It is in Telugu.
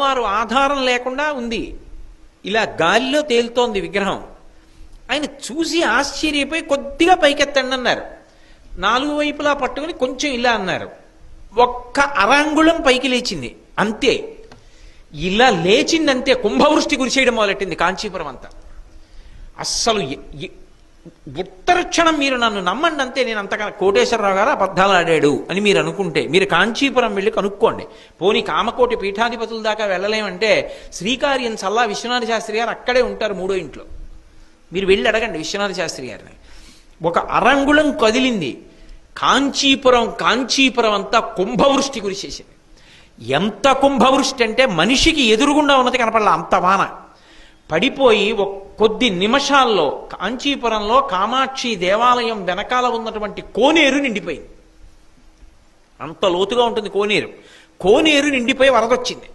వారు ఆధారం లేకుండా ఉంది, ఇలా గాలిలో తేలుతోంది విగ్రహం. ఆయన చూసి ఆశ్చర్యపోయి కొద్దిగా పైకెత్తండి అన్నారు. 4 వైపులా పట్టుకుని కొంచెం ఇలా అన్నారు. ఒక్క అరాంగుళం పైకి లేచింది అంతే. ఇలా లేచిందంతే కుంభవృష్టి కురిసేయడం మొదలెట్టింది కాంచీపురం అంతా. అస్సలు ఉత్తర క్షణం మీరు నన్ను నమ్మండి అంతే, నేను అంతకన్నా కోటేశ్వరరావు గారు అబద్ధాలు ఆడాడు అని మీరు అనుకుంటే మీరు కాంచీపురం వెళ్ళి కనుక్కోండి. పోనీ కామకోటి పీఠాధిపతుల దాకా వెళ్ళలేమంటే శ్రీకార్యం చల్లా విశ్వనాథ శాస్త్రి గారు అక్కడే ఉంటారు 3వ ఇంట్లో, మీరు వెళ్ళి అడగండి విశ్వనాథ శాస్త్రి గారిని. ఒక అరంగుళం కదిలింది. కాంచీపురం అంతా కుంభవృష్టి కురిసేసింది. ఎంత కుంభవృష్టి అంటే మనిషికి ఎదురుగుండా ఉన్నది కనపడలా, అంత వాన పడిపోయి కొద్ది నిమిషాల్లో కాంచీపురంలో కామాక్షి దేవాలయం వెనకాల ఉన్నటువంటి కోనేరు నిండిపోయింది. అంత లోతుగా ఉంటుంది కోనేరు. కోనేరు నిండిపోయి వరదొచ్చింది.